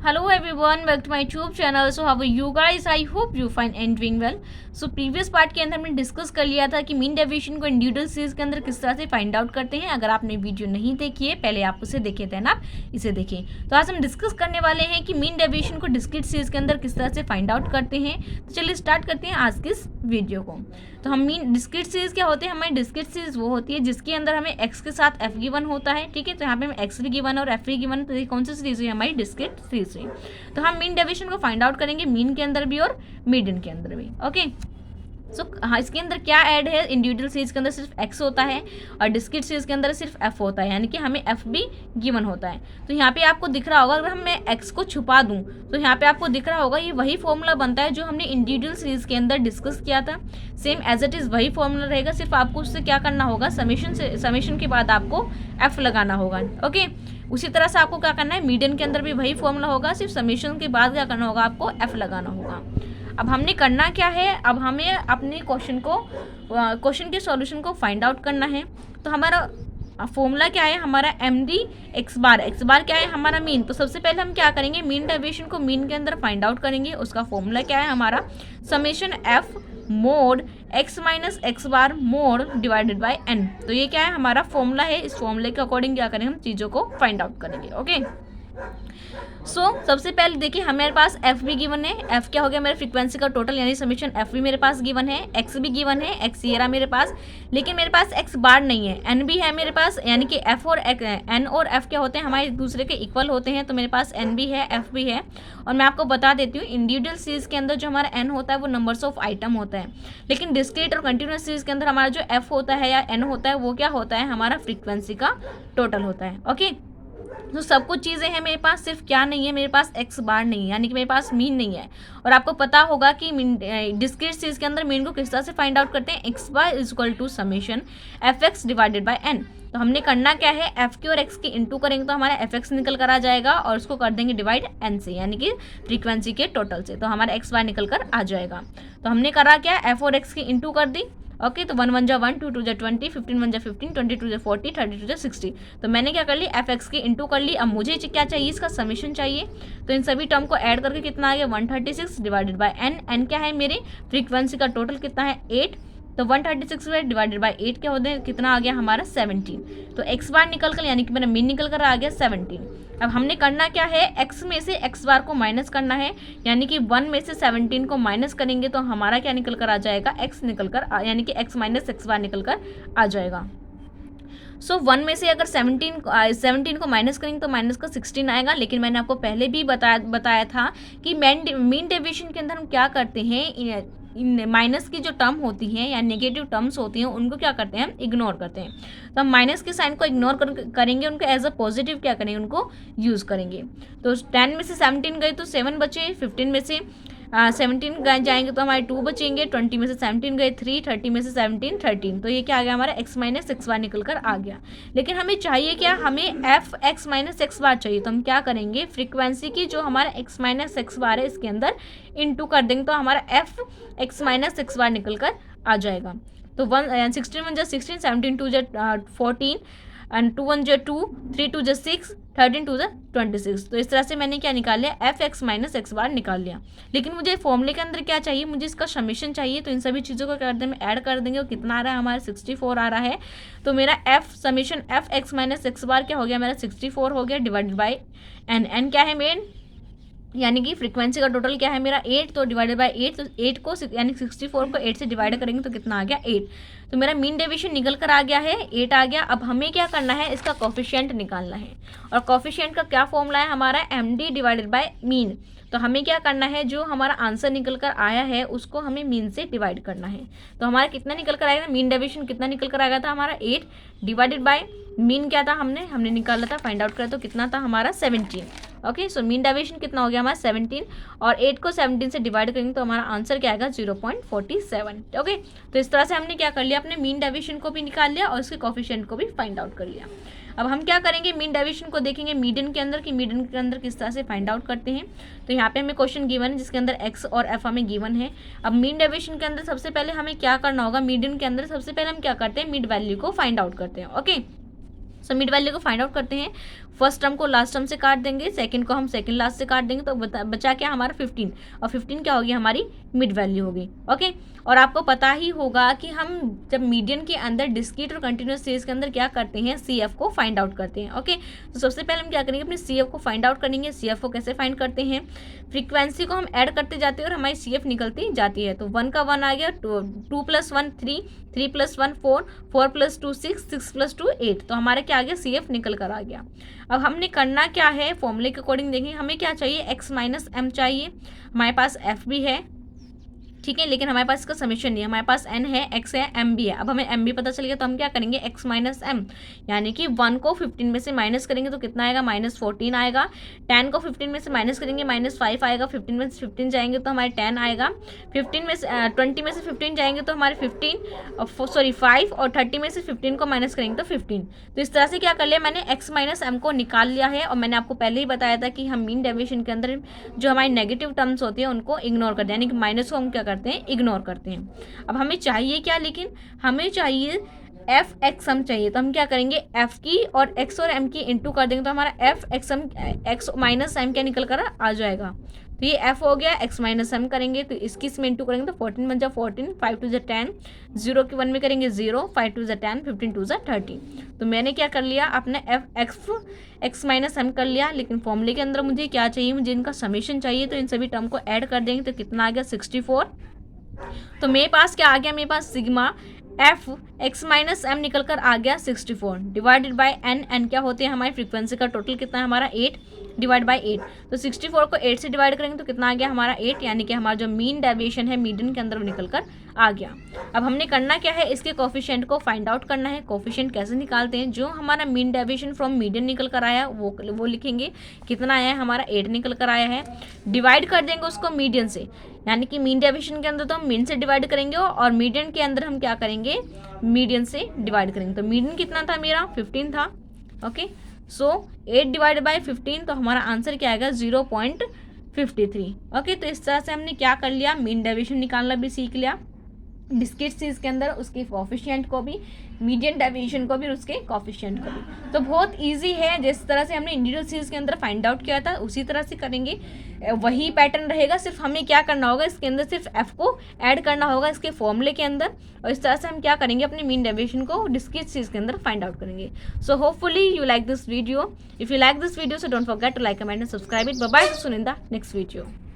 Hello everyone, back to my YouTube channel. So how are you guys? I hope you fine and doing well. So previous part के अंदर हमने discuss कर लिया था कि mean deviation को individual series के अंदर किस तरह से फाइंड आउट करते हैं। अगर आपने वीडियो नहीं देखी है, पहले आप उसे देखे थे ना, आप इसे देखें। तो आज हम डिस्कस करने वाले हैं कि मीन डेविएशन को डिस्क्रीट सीरीज के अंदर किस तरह से फाइंड आउट करते हैं। तो चलिए स्टार्ट करते हैं आज की इस वीडियो को। तो हम मीन डिस्क्रीट सीरीज क्या होते हैं? हमारी डिस्क्रीट सीरीज वो होती है जिसके अंदर हमें एक्स के साथ एफ गिवन होता है, ठीक है। तो यहाँ पे हमें एक्स भी गिवन और एफ भी गिवन, तो ये कौन सी सीरीज है? हमारी डिस्क्रीट सीरीज है। तो हम मीन डेविएशन को फाइंड आउट करेंगे मीन के अंदर भी और मीडियन के अंदर भी, ओके। सो हाँ, इसके अंदर क्या ऐड है? इंडिविजुअल सीरीज के अंदर सिर्फ एक्स होता है और डिस्क्रीट सीरीज के अंदर सिर्फ एफ होता है, यानी कि हमें एफ भी गिवन होता है। तो यहाँ पे आपको दिख रहा होगा, अगर मैं एक्स को छुपा दूँ तो यहाँ पे आपको दिख रहा होगा ये वही फॉर्मूला बनता है जो हमने इंडिविजुअल सीरीज के अंदर डिस्कस किया था। सेम एज इट इज़ वही फॉर्मूला रहेगा, सिर्फ आपको उससे क्या करना होगा, समेशन के बाद आपको एफ लगाना होगा, ओके। उसी तरह से आपको क्या करना है, मीडियन के अंदर भी वही फॉर्मूला होगा, सिर्फ समेशन के बाद क्या करना होगा, आपको एफ लगाना होगा। अब हमने करना क्या है, अब हमें अपने क्वेश्चन के सॉल्यूशन को फाइंड आउट करना है। तो हमारा फॉर्मूला क्या है, हमारा एम डी एक्स बार क्या है, हमारा मीन। तो सबसे पहले हम क्या करेंगे, मीन डेविएशन को मीन के अंदर फाइंड आउट करेंगे। उसका फॉर्मूला क्या है, हमारा summation F mod X minus x bar mod divided by N. तो ये क्या है, हमारा फॉर्मूला है। इस फॉर्मूले के अकॉर्डिंग क्या करेंगे, हम चीज़ों को फाइंड आउट करेंगे, ओके। सबसे पहले देखिए, हमारे पास एफ भी गिवन है। एफ क्या हो गया, मेरे फ्रीक्वेंसी का टोटल, यानी समेशन एफ भी मेरे पास गिवन है। एक्स भी गिवन है, एक्स ये रहा मेरे पास, लेकिन मेरे पास एक्स बार नहीं है। एन भी है मेरे पास, यानी कि एफ और एन और एफ क्या होते हैं, हमारे एक दूसरे के इक्वल होते हैं। तो मेरे पास एन भी है, एफ भी है। और मैं आपको बता देती हूँ, इंडिविजुअल सीरीज के अंदर जो हमारा एन होता है वो नंबर्स ऑफ आइटम होता है, लेकिन डिस्क्रीट और कंटिन्यूअस सीरीज के अंदर हमारा जो एफ होता है या एन होता है वो क्या होता है, हमारा फ्रीक्वेंसी का टोटल होता है, ओके। तो सब कुछ चीज़ें हैं मेरे पास, सिर्फ क्या नहीं है, मेरे पास एक्स बार नहीं है, यानी कि मेरे पास मीन नहीं है। और आपको पता होगा कि डिस्क्रीट सीरीज के अंदर मीन को किस तरह से फाइंड आउट करते हैं, X bar is equal to summation F X divided by N. तो हमने करना क्या है, एफ की और एक्स की इंटू करेंगे तो हमारा एफ एक्स निकल कर आ जाएगा, और उसको कर देंगे डिवाइड एन से, यानी कि फ्रीक्वेंसी के टोटल से। तो हमारा एक्स बार निकल कर आ जाएगा। तो हमने करा क्या, एफ और एक्स की इंटू कर दी, ओके। तो 1 1 जा 1, 2 2 जा 20, 15 1 जा 15, 22 जा 40, 32 जा 60। तो मैंने क्या कर ली, एफ एक्स की इंटू कर ली। अब मुझे क्या चाहिए, इसका समेशन चाहिए। तो इन सभी टर्म को ऐड करके कितना आ गया, 136 डिवाइडेड बाय एन। एन क्या है, मेरी फ्रीक्वेंसी का टोटल कितना है, 8। तो 136 डिवाइडेड बाय 8 क्या होते हैं, कितना आ गया हमारा 17। तो एक्स बार निकल कर, यानी कि मेरा मीन निकल कर आ गया 17। अब हमने करना क्या है, एक्स में से एक्स बार को माइनस करना है, यानी कि 1 में से 17 को माइनस करेंगे तो हमारा क्या निकल कर आ जाएगा, एक्स निकल कर, यानी कि एक्स माइनस एक्स बार निकल कर आ जाएगा। 1 में से अगर 17 को माइनस करेंगे तो माइनस का 16 आएगा। लेकिन मैंने आपको पहले भी बताया था कि मीन डेविएशन के अंदर हम क्या करते हैं, माइनस की जो टर्म होती हैं या नेगेटिव टर्म्स होती हैं उनको क्या करते हैं, हम इग्नोर करते हैं। तो हम माइनस के साइन को इग्नोर करेंगे, उनको एज अ पॉजिटिव क्या करेंगे, उनको यूज़ करेंगे। तो 10 में से 17 गए तो 7 बचे, 15 में से 17 जाएंगे तो हमारे 2 बचेंगे, 20 में से 17 गए 3, 30 में से 17 13। तो ये क्या आ गया, हमारा एक्स माइनस एक्स बार निकल कर आ गया। लेकिन हमें चाहिए क्या, हमें एफ एक्स माइनस एक्स बार चाहिए। तो हम क्या करेंगे, फ्रीक्वेंसी की जो हमारा एक्स माइनस एक्स बार है इसके अंदर इंटू कर देंगे तो हमारा एफ एक्स माइनस एक्स बार निकल कर आ जाएगा। तो 16 1 जा 16, 17 2 जा 14 एंड 2 1 जा 2, 3 2 जा 6, 13 2 जा 26। तो इस तरह से मैंने क्या निकाल लिया, एफ एक्स माइनस एक्स बार निकाल लिया। लेकिन मुझे फॉर्मूले के अंदर क्या चाहिए, मुझे इसका समेशन चाहिए। तो इन सभी चीज़ों को कर देंगे, ऐड कर देंगे, और कितना आ रहा है हमारा 64 आ रहा है। तो मेरा f summation F x minus x bar क्या हो गया, मेरा 64 हो गया डिवाइडेड बाई एन। एन क्या है मेन, यानी कि फ्रीक्वेंसी का टोटल क्या है मेरा 8। तो डिवाइडेड बाय 8, तो 8 को यानी 64 को 8 से डिवाइड करेंगे तो कितना आ गया, 8। तो मेरा मीन डेविएशन निकल कर आ गया है, 8 आ गया। अब हमें क्या करना है, इसका कोफिशिएंट निकालना है। और कोफिशिएंट का क्या फॉर्मूला है, हमारा M D divided by mean. तो हमें क्या करना है, जो हमारा आंसर निकल कर आया है उसको हमें मीन से डिवाइड करना है। तो हमारा कितना निकल कर आएगा, मीन डेविएशन कितना निकल कर आ गया था हमारा 8 डिवाइडेड बाय मीन क्या था, हमने निकाला था, फाइंड आउट करा तो कितना था हमारा 17। ओके। सो मीन डेविएशन कितना हो गया हमारा 17, और 8 को 17 से डिवाइड करेंगे तो हमारा आंसर क्या आएगा 0.47। ओके। तो इस तरह से हमने क्या कर लिया, अपने मीन डेविएशन को भी निकाल लिया और उसके कोफिशिएंट को भी फाइंड आउट कर लिया। अब हम क्या करेंगे, मीन डेविएशन को देखेंगे मीडियन के अंदर, कि मीडियन के अंदर किस तरह से फाइंड आउट करते हैं। तो यहाँ पे हमें क्वेश्चन गिवन है जिसके अंदर एक्स और एफ हमें गिवन है। अब मीन डेविएशन के अंदर सबसे पहले हमें क्या करना होगा, मीडियन के अंदर सबसे पहले हम क्या करते हैं, मिड वैल्यू को फाइंड आउट करते हैं, ओके। सो मिड वैल्यू को फाइंड आउट करते हैं। फर्स्ट टर्म को लास्ट टर्म से काट देंगे, सेकंड को हम सेकंड लास्ट से काट देंगे, तो बचा क्या हमारा 15, और 15 क्या होगी हमारी मिड वैल्यू होगी। ओके, और आपको पता ही होगा कि हम जब मीडियन के अंदर डिस्क्रीट और कंटिन्यूस सीरीज के अंदर क्या करते हैं, CF को फाइंड आउट करते हैं। ओके, तो सबसे पहले हम क्या करेंगे, अपने CF को फाइंड आउट करेंगे। CF को कैसे फाइंड करते हैं, फ्रीक्वेंसी को हम ऐड करते जाते हैं और हमारी CF निकलती जाती है। तो 1 का 1 आ गया, 2 + 1 3, 3 + 1 4, 4 + 2 6, 6 + 2 8, तो हमारा क्या आ गया, CF निकल कर आ गया। अब हमने करना क्या है, फॉर्मूले के अकॉर्डिंग देखें, हमें क्या चाहिए, x - m चाहिए। हमारे पास f भी है, ठीक है, लेकिन हमारे पास इसका समीशन नहीं है, हमारे पास n है, x है, m भी है। अब हमें m भी पता चल गया, तो हम क्या करेंगे, x - m, यानी कि 1 को 15 में से माइनस करेंगे तो कितना आएगा, -14 आएगा। 10 को 15 में से माइनस करेंगे, -5 आएगा। 15 में से 15 जाएंगे तो हमारे 10 आएगा। 15 में से 20 में से 15 जाएंगे तो हमारे 5, और 30 में से 15 को माइनस करेंगे तो 15। तो इस तरह से क्या कर लिया मैंने, x - m को निकाल लिया है। और मैंने आपको पहले ही बताया था कि हम मीन डेविएशन के अंदर जो हमारी नेगेटिव टर्म्स होती है उनको इग्नोर करते हैं, यानी कि माइनस को हम क्या करते हैं, इग्नोर करते हैं। अब हमें चाहिए क्या, लेकिन हमें चाहिए f(x) हम चाहिए, तो हम क्या करेंगे, f की और x और m की इंटू कर देंगे, तो हमारा f(x) - m क्या निकल कर आ जाएगा। तो ये f हो गया, x - m करेंगे तो इसकी इसमें इंटू करेंगे तो 14 बन जाए 14, 5 2 10, 0 की 1 में करेंगे 0, 5 2 10, 15 2 30। तो मैंने क्या कर लिया, अपने x - m कर लिया, लेकिन फॉर्मूले के अंदर मुझे क्या चाहिए, मुझे इनका समेशन चाहिए। तो इन सभी टर्म को ऐड कर देंगे तो कितना आ गया, 64। तो मेरे पास क्या आ गया, मेरे पास सिग्मा f x - m निकल कर आ गया 64 डिवाइडेड बाय n क्या होते हैं हमारी फ्रीक्वेंसी का टोटल कितना है हमारा 8 डिवाइड बाय 8। तो 64 को 8 से डिवाइड करेंगे तो कितना आ गया हमारा 8, यानी कि हमारा जो मीन डेविएशन है मीडियन के अंदर वो निकल कर आ गया। अब हमने करना क्या है, इसके कोफिशिएंट को फाइंड आउट करना है। कोफिशिएंट कैसे निकालते हैं, जो हमारा मीन डेविएशन फ्रॉम मीडियन निकल कर आया वो लिखेंगे, कितना आया है हमारा 8 निकल कर आया है। डिवाइड कर देंगे उसको मीडियन से, यानी कि मीन डेविएशन के अंदर तो हम मीन से डिवाइड करेंगे और मीडियन के अंदर हम क्या करेंगे, मीडियन से डिवाइड करेंगे। तो मीडियन कितना था मेरा 15 था। ओके, सो 8 डिवाइड बाय 15, तो हमारा आंसर क्या आएगा 0.53। ओके, तो इस तरह से हमने क्या कर लिया, मीन डेविएशन निकालना भी सीख लिया, डिस्क्रीट सीरीज के अंदर उसके कोफिशिएंट को भी, मीडियन डेविएशन को भी, उसके कोफिशिएंट को भी। तो बहुत इजी है, जिस तरह से हमने इंडिविजुअल सीरीज के अंदर फाइंड आउट किया था उसी तरह से करेंगे, वही पैटर्न रहेगा। सिर्फ हमें क्या करना होगा, इसके अंदर सिर्फ f को ऐड करना होगा इसके फॉर्मूले के अंदर, और इस तरह से हम क्या करेंगे, अपने मीन डेविएशन को डिस्क्रीट सीरीज के अंदर फाइंड आउट करेंगे। So hopefully you like this video. If you like this video, so don't forget to like, comment and subscribe it. Bye bye, soon in the next video.